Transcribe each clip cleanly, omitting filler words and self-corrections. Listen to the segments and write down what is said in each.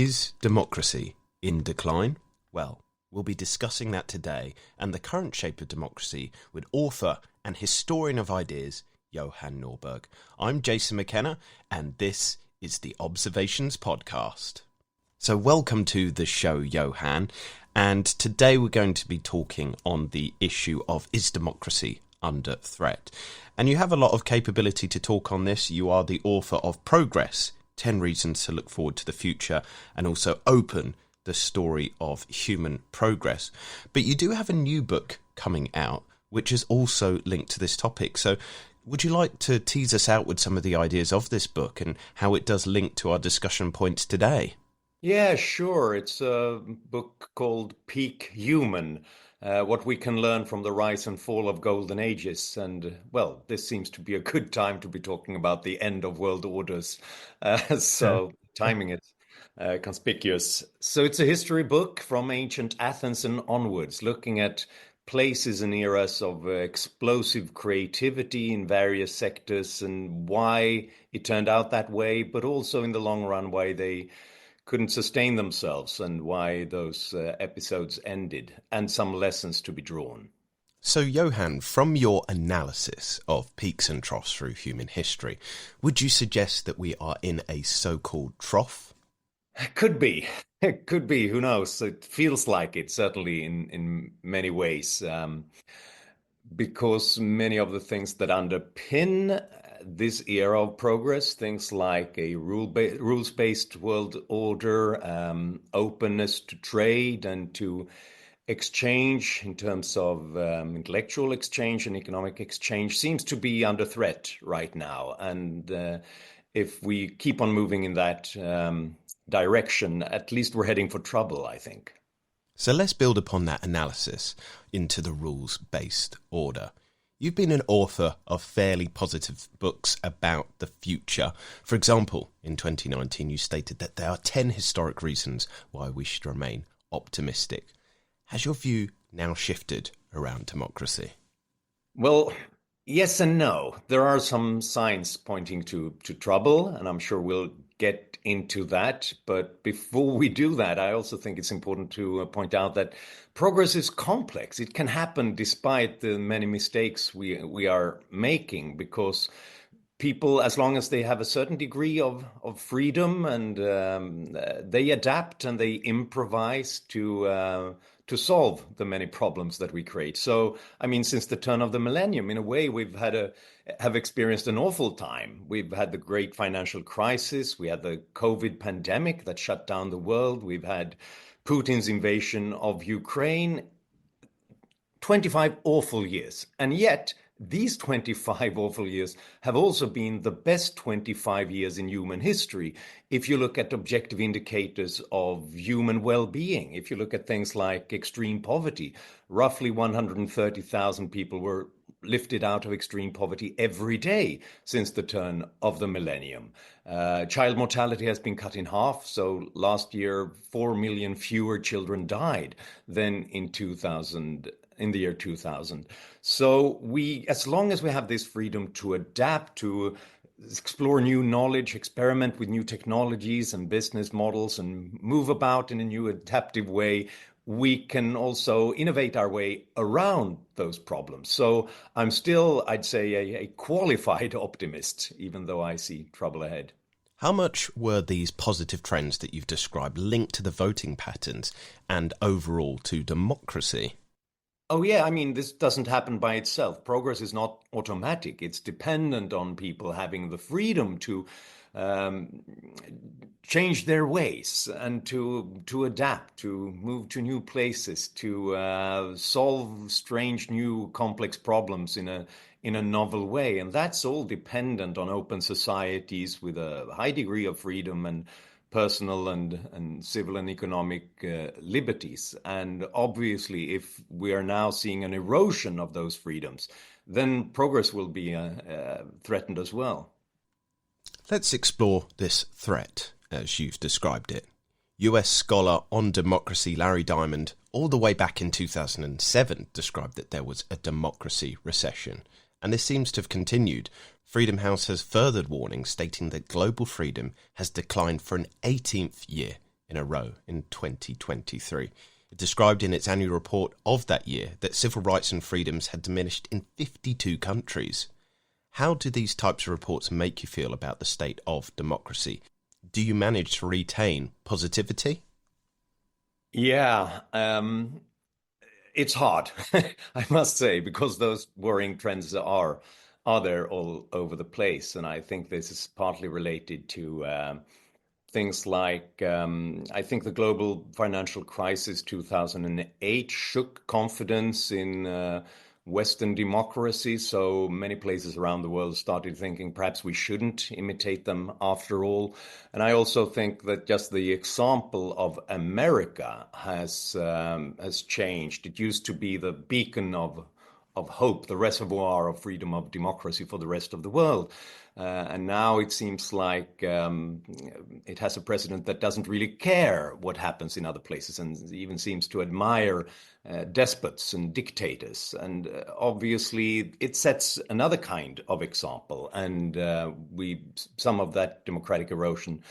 Is democracy in decline? Well, we'll be discussing that today and the current shape of democracy with author and historian of ideas, Johan Norberg. I'm Jason McKenna, and this is the Observations Podcast. So welcome to the show, Johan, and today we're going to be talking on the issue of is democracy under threat? And you have a lot of capability to talk on this. You are the author of Progress, 10 Reasons to Look Forward to the Future, and also Open, the Story of Human Progress. But you do have a new book coming out, which is also linked to this topic. So would you like to tease us out with some of the ideas of this book and how it does link to our discussion points today? Yeah, sure. It's a book called Peak Human, what we can learn from the rise and fall of golden ages. And, well, this seems to be a good time to be talking about the end of world orders. So timing is conspicuous. So it's a history book from ancient Athens and onwards, looking at places and eras of explosive creativity in various sectors and why it turned out that way, but also in the long run, why they couldn't sustain themselves and why those episodes ended, and some lessons to be drawn. So, Johan, from your analysis of peaks and troughs through human history, would you suggest that we are in a so-called trough? It could be. It could be. Who knows? It feels like it, certainly in many ways, because many of the things that underpin this era of progress, things like a rules-based world order, openness to trade and to exchange in terms of intellectual exchange and economic exchange, seems to be under threat right now. And if we keep on moving in that direction, at least we're heading for trouble, I think. So let's build upon that analysis into the rules-based order. You've been an author of fairly positive books about the future. For example, in 2019, you stated that there are 10 historic reasons why we should remain optimistic. Has your view now shifted around democracy? Well, yes and no. There are some signs pointing to trouble, and I'm sure we'll get into that. But before we do that, I also think it's important to point out that progress is complex. It can happen despite the many mistakes we are making, because people, as long as they have a certain degree of freedom and they adapt and they improvise to solve the many problems that we create. So, I mean, since the turn of the millennium, in a way, we've have experienced an awful time. We've had the great financial crisis. We had the COVID pandemic that shut down the world. We've had Putin's invasion of Ukraine. 25 awful years. And yet, these 25 awful years have also been the best 25 years in human history. If you look at objective indicators of human well-being, if you look at things like extreme poverty, roughly 130,000 people were lifted out of extreme poverty every day since the turn of the millennium. Child mortality has been cut in half. So last year, 4 million fewer children died than in the year 2000. So as long as we have this freedom to adapt, to explore new knowledge, experiment with new technologies and business models, and move about in a new adaptive way, we can also innovate our way around those problems. So I'm still, I'd say, a qualified optimist, even though I see trouble ahead. How much were these positive trends that you've described linked to the voting patterns and overall to democracy? Oh, yeah. I mean, this doesn't happen by itself. Progress is not automatic. It's dependent on people having the freedom to change their ways and to adapt, to move to new places, to solve strange, new, complex problems in a novel way. And that's all dependent on open societies with a high degree of freedom and personal and civil and economic liberties. And obviously, if we are now seeing an erosion of those freedoms, then progress will be threatened as well. Let's explore this threat, as you've described it. US scholar on democracy Larry Diamond, all the way back in 2007, described that there was a democracy recession. And this seems to have continued. Freedom House has furthered warnings stating that global freedom has declined for an 18th year in a row in 2023. It described in its annual report of that year that civil rights and freedoms had diminished in 52 countries. How do these types of reports make you feel about the state of democracy? Do you manage to retain positivity? Yeah, it's hard, I must say, because those worrying trends are there all over the place, and I think this is partly related to things like I think the global financial crisis 2008 shook confidence in Western democracy. So many places around the world started thinking perhaps we shouldn't imitate them after all. And I also think that just the example of America has changed. It used to be the beacon of hope, the reservoir of freedom of democracy for the rest of the world. And now it seems like it has a president that doesn't really care what happens in other places and even seems to admire despots and dictators. And obviously, it sets another kind of example. And some of that democratic erosion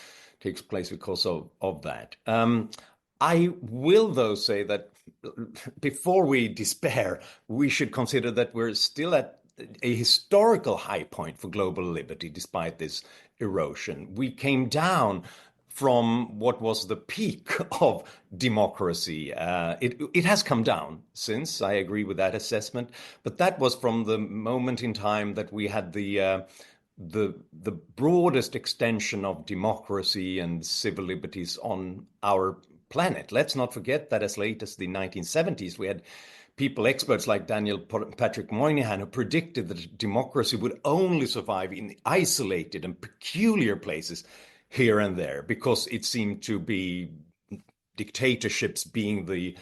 takes place because of that. I will, though, say that before we despair, we should consider that we're still at a historical high point for global liberty, despite this erosion. We came down from what was the peak of democracy. It has come down since, I agree with that assessment, but that was from the moment in time that we had the broadest extension of democracy and civil liberties on our planet. Let's not forget that as late as the 1970s, we had experts like Daniel Patrick Moynihan, who predicted that democracy would only survive in isolated and peculiar places here and there, because it seemed to be dictatorships being the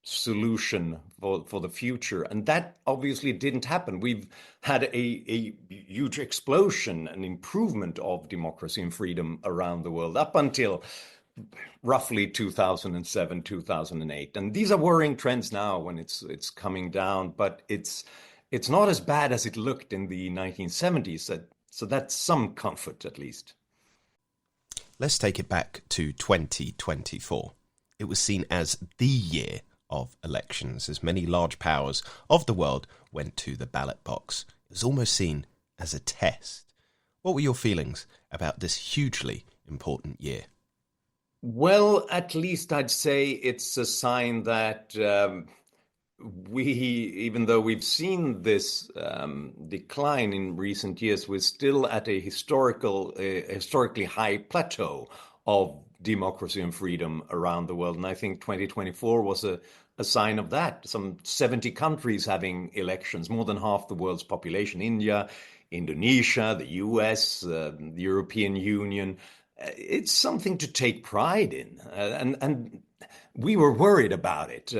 solution for the future. And that obviously didn't happen. We've had a huge explosion and improvement of democracy and freedom around the world up until roughly 2007, 2008. And these are worrying trends now when it's coming down, but it's not as bad as it looked in the 1970s. So that's some comfort, at least. Let's take it back to 2024. It was seen as the year of elections, as many large powers of the world went to the ballot box. It was almost seen as a test. What were your feelings about this hugely important year? Well, at least I'd say it's a sign that even though we've seen this decline in recent years, we're still at a historically high plateau of democracy and freedom around the world. And I think 2024 was a sign of that. Some 70 countries having elections, more than half the world's population, India, Indonesia, the US, the European Union. It's something to take pride in. And we were worried about it,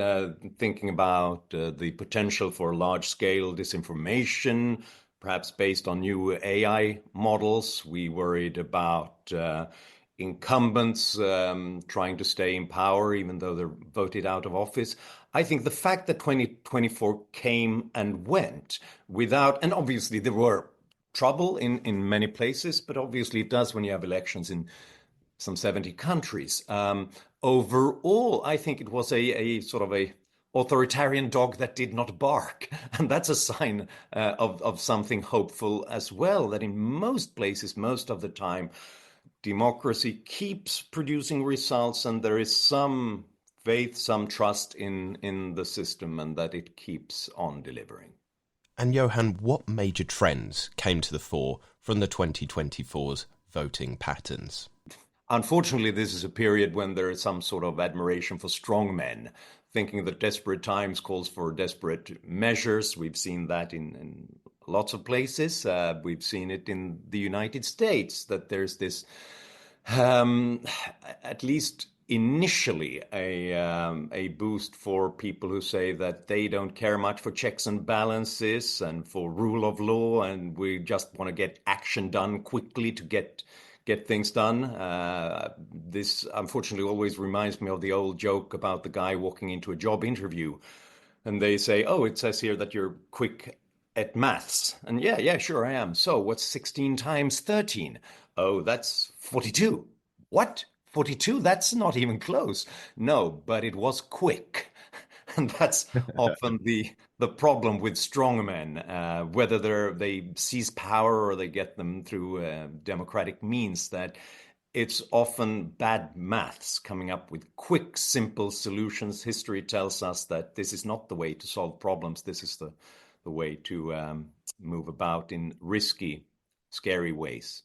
thinking about the potential for large-scale disinformation, perhaps based on new AI models. We worried about incumbents trying to stay in power even though they're voted out of office. I think the fact that 2024 came and went without, and obviously there were trouble in many places, but obviously it does when you have elections in some 70 countries. Overall, I think it was a sort of a authoritarian dog that did not bark. And that's a sign of something hopeful as well, that in most places, most of the time, democracy keeps producing results, and there is some faith, some trust in the system, and that it keeps on delivering. And Johan, what major trends came to the fore from the 2024's voting patterns? Unfortunately, this is a period when there is some sort of admiration for strong men, thinking that desperate times calls for desperate measures. We've seen that in lots of places. We've seen it in the United States, that there's this, at least initially, a boost for people who say that they don't care much for checks and balances and for rule of law, and we just want to get action done quickly to get things done. This unfortunately always reminds me of the old joke about the guy walking into a job interview and they say, "Oh, it says here that you're quick at maths." And yeah, sure I am. So what's 16 times 13? Oh, that's 42. What? 42? That's not even close. No, but it was quick. And that's often the problem with strongmen, whether they seize power or they get them through democratic means, that it's often bad maths coming up with quick, simple solutions. History tells us that this is not the way to solve problems. This is the way to move about in risky, scary ways.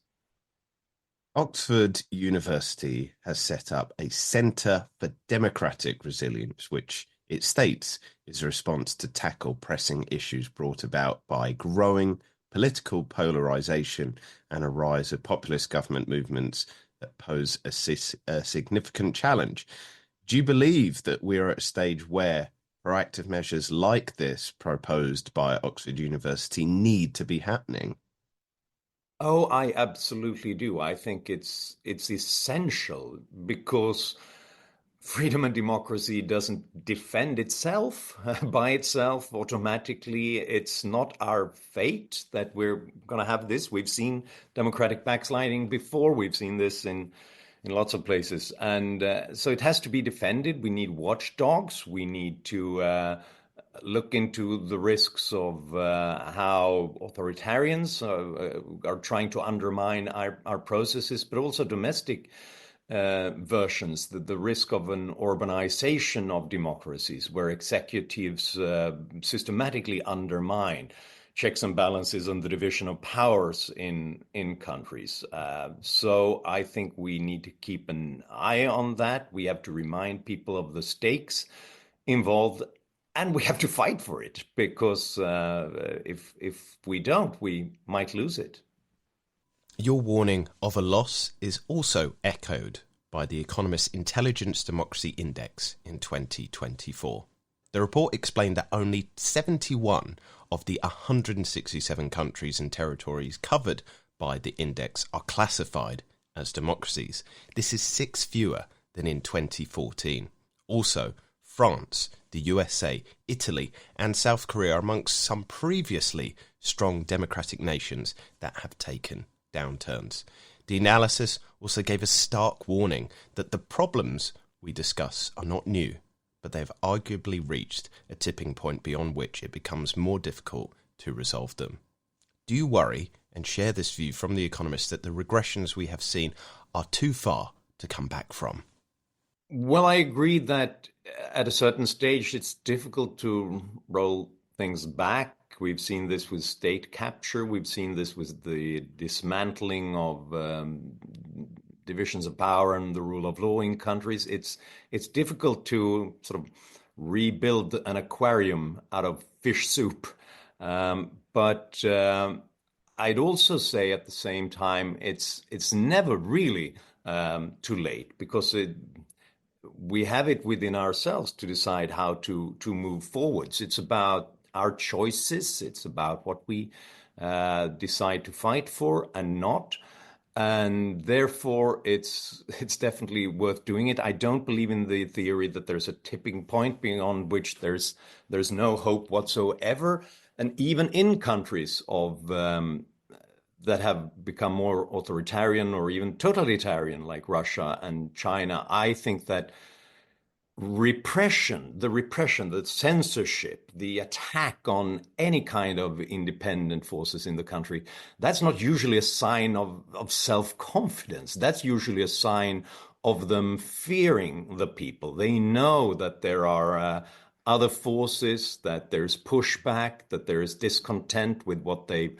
Oxford University has set up a Centre for Democratic Resilience, which it states is a response to tackle pressing issues brought about by growing political polarization and a rise of populist government movements that pose a significant challenge. Do you believe that we are at a stage where proactive measures like this proposed by Oxford University need to be happening? Oh, I absolutely do. I think it's essential because freedom and democracy doesn't defend itself by itself automatically. It's not our fate that we're going to have this. We've seen democratic backsliding before. We've seen this in lots of places, and so it has to be defended. We need watchdogs. We need to look into the risks of how authoritarians are trying to undermine our processes, but also domestic versions, the risk of an urbanization of democracies where executives systematically undermine checks and balances and the division of powers in countries. So I think we need to keep an eye on that. We have to remind people of the stakes involved, and we have to fight for it because if we don't, we might lose it. Your warning of a loss is also echoed by the Economist Intelligence Democracy Index in 2024. The report explained that only 71 of the 167 countries and territories covered by the index are classified as democracies. This is 6 fewer than in 2014. Also, France, the USA, Italy, and South Korea are amongst some previously strong democratic nations that have taken downturns. The analysis also gave a stark warning that the problems we discuss are not new, but they have arguably reached a tipping point beyond which it becomes more difficult to resolve them. Do you worry and share this view from The Economist that the regressions we have seen are too far to come back from? Well, I agree that at a certain stage it's difficult to roll things back. We've seen this with state capture. We've seen this with the dismantling of divisions of power and the rule of law in countries. It's difficult to sort of rebuild an aquarium out of fish soup. But I'd also say at the same time it's never really too late because we have it within ourselves to decide how to move forwards. It's about our choices. It's about what we decide to fight for and not. And therefore, it's definitely worth doing it. I don't believe in the theory that there's a tipping point beyond which there's no hope whatsoever. And even in countries of that have become more authoritarian or even totalitarian, like Russia and China, I think that repression, the censorship, the attack on any kind of independent forces in the country, that's not usually a sign of self-confidence. That's usually a sign of them fearing the people. They know that there are other forces, that there's pushback, that there is discontent with what they've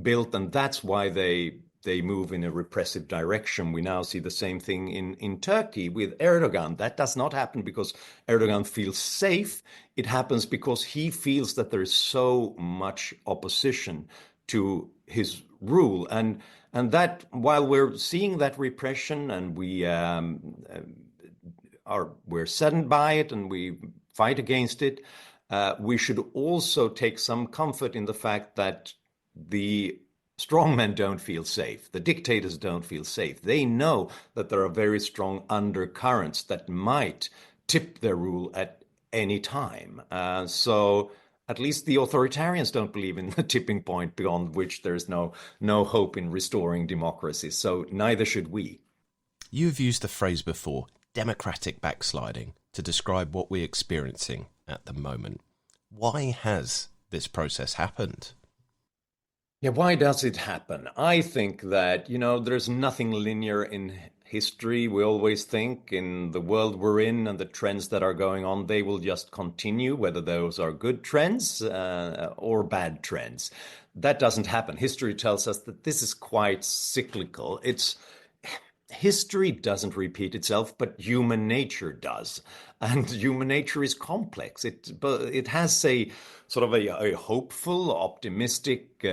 built, and that's why they move in a repressive direction. We now see the same thing in Turkey with Erdogan. That does not happen because Erdogan feels safe. It happens because he feels that there is so much opposition to his rule. And that while we're seeing that repression and we're saddened by it and we fight against it, we should also take some comfort in the fact that the strongmen don't feel safe. The dictators don't feel safe. They know that there are very strong undercurrents that might tip their rule at any time. So At least the authoritarians don't believe in the tipping point beyond which there's no hope in restoring democracy. So neither should we. You've used the phrase before, democratic backsliding, to describe what we're experiencing at the moment. Why has this process happened? Yeah, why does it happen? I think that, there's nothing linear in history. We always think in the world we're in and the trends that are going on, they will just continue, whether those are good trends or bad trends. That doesn't happen. History tells us that this is quite cyclical. History doesn't repeat itself, but human nature does. And human nature is complex. It has a sort of a hopeful, optimistic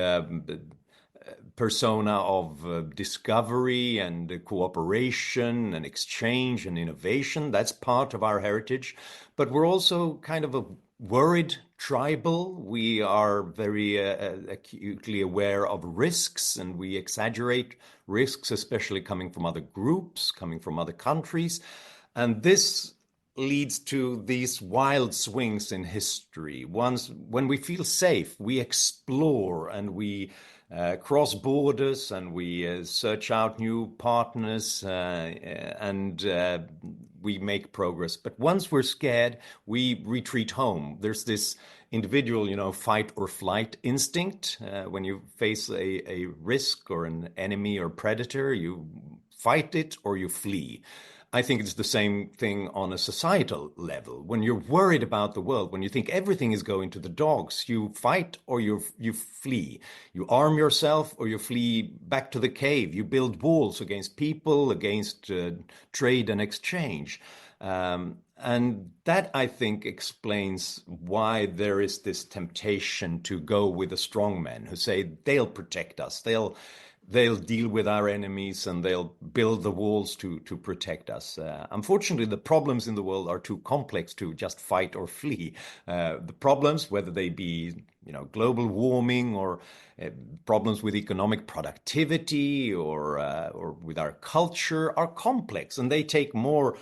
persona of discovery and cooperation and exchange and innovation. That's part of our heritage. But we're also kind of a worried tribal. We are very acutely aware of risks, and we exaggerate risks, especially coming from other groups, coming from other countries. And this leads to these wild swings in history. When we feel safe, we explore and we cross borders and we search out new partners and we make progress. But once we're scared, we retreat home. There's this individual, fight or flight instinct. When you face a risk or an enemy or predator, you fight it or you flee. I think it's the same thing on a societal level. When you're worried about the world, when you think everything is going to the dogs, you fight or you flee. You arm yourself or you flee back to the cave. You build walls against people, against trade and exchange. And that, I think, explains why there is this temptation to go with the strong men who say they'll protect us. They'll deal with our enemies and they'll build the walls to protect us. Unfortunately, the problems in the world are too complex to just fight or flee. The problems, whether they be global warming or problems with economic productivity or with our culture, are complex, and they take more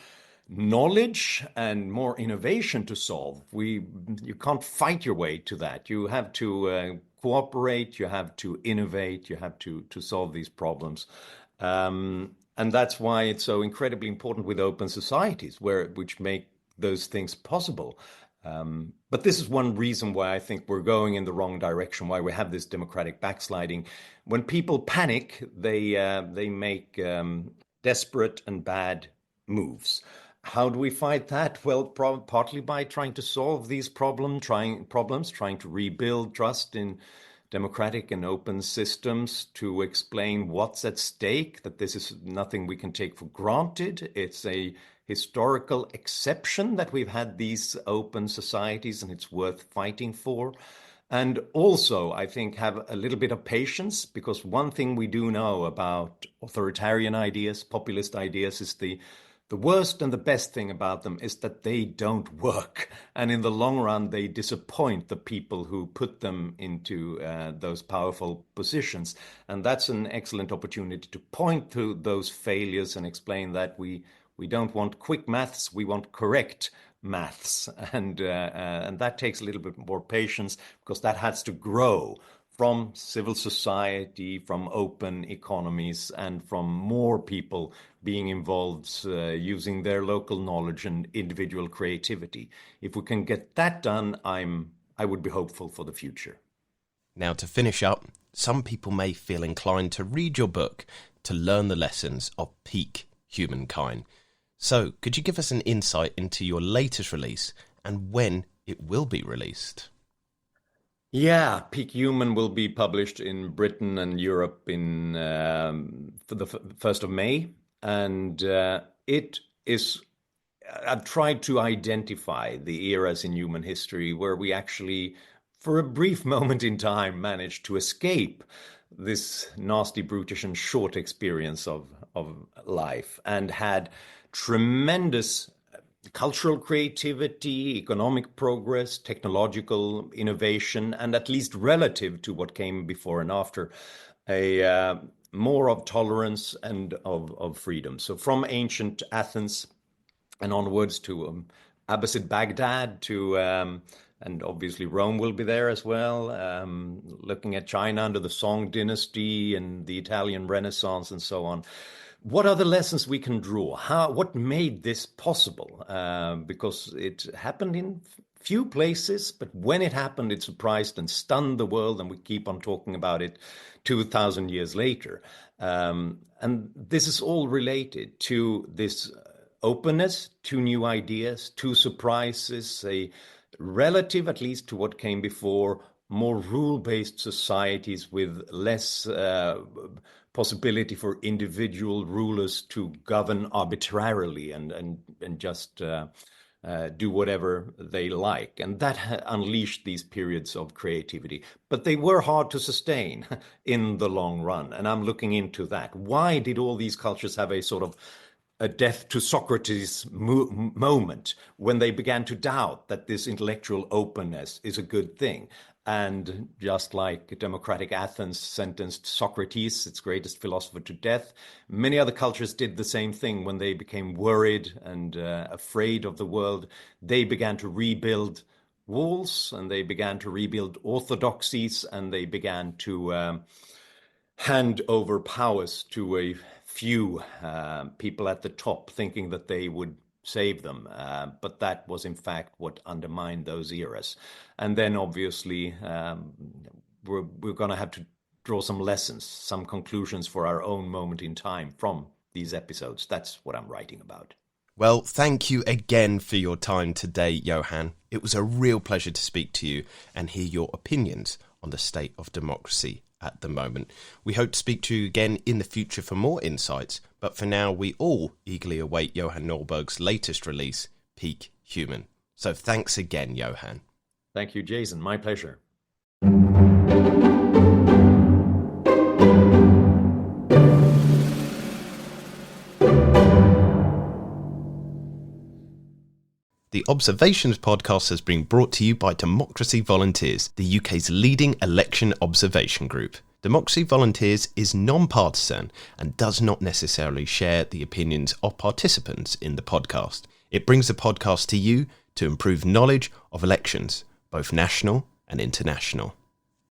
knowledge and more innovation to solve. You can't fight your way to that. You have to cooperate, you have to innovate, you have to solve these problems. And that's why it's so incredibly important with open societies, which make those things possible. But this is one reason why I think we're going in the wrong direction, why we have this democratic backsliding. When people panic, they make desperate and bad moves. How do we fight that? Well, partly by trying to solve these problems, trying to rebuild trust in democratic and open systems, to explain what's at stake, that this is nothing we can take for granted. It's a historical exception that we've had these open societies, and it's worth fighting for. And also, I think, have a little bit of patience, because one thing we do know about authoritarian ideas, populist ideas, is the worst and the best thing about them is that they don't work. And in the long run, they disappoint the people who put them into those powerful positions. And that's an excellent opportunity to point to those failures and explain that we don't want quick maths, we want correct maths. And that takes a little bit more patience, because that has to grow from civil society, from open economies, and from more people being involved using their local knowledge and individual creativity. If we can get that done, I would be hopeful for the future. Now, to finish up, some people may feel inclined to read your book to learn the lessons of peak humankind. So, could you give us an insight into your latest release and when it will be released? Yeah, Peak Human will be published in Britain and Europe for the 1st of May. And it is, I've tried to identify the eras in human history where we actually, for a brief moment in time, managed to escape this nasty, brutish, and short experience of life, and had tremendous cultural creativity, economic progress, technological innovation, and at least relative to what came before and after, more of tolerance and of freedom. So from ancient Athens and onwards to Abbasid Baghdad, to and obviously Rome will be there as well, looking at China under the Song dynasty and the Italian Renaissance and so on. What are the lessons we can draw? What made this possible? Because it happened in few places, but when it happened, it surprised and stunned the world, and we keep on talking about it 2,000 years later. And this is all related to this openness to new ideas, to surprises, a relative, at least to what came before, more rule-based societies with less possibility for individual rulers to govern arbitrarily and just do whatever they like. And that unleashed these periods of creativity. But they were hard to sustain in the long run. And I'm looking into that. Why did all these cultures have a sort of a death to Socrates moment when they began to doubt that this intellectual openness is a good thing? And just like democratic Athens sentenced Socrates, its greatest philosopher, to death, many other cultures did the same thing when they became worried and afraid of the world. They began to rebuild walls, and they began to rebuild orthodoxies, and they began to hand over powers to a few people at the top, thinking that they would save them. But that was, in fact, what undermined those eras. And then, obviously, we're going to have to draw some lessons, some conclusions for our own moment in time from these episodes. That's what I'm writing about. Well, thank you again for your time today, Johan. It was a real pleasure to speak to you and hear your opinions on the state of democracy at the moment. We hope to speak to you again in the future for more insights, but for now we all eagerly await Johan Norberg's latest release, Peak Human. So thanks again, Johan. Thank you, Jason. My pleasure. The Observations podcast has been brought to you by Democracy Volunteers, the UK's leading election observation group. Democracy Volunteers is non-partisan and does not necessarily share the opinions of participants in the podcast. It brings the podcast to you to improve knowledge of elections, both national and international.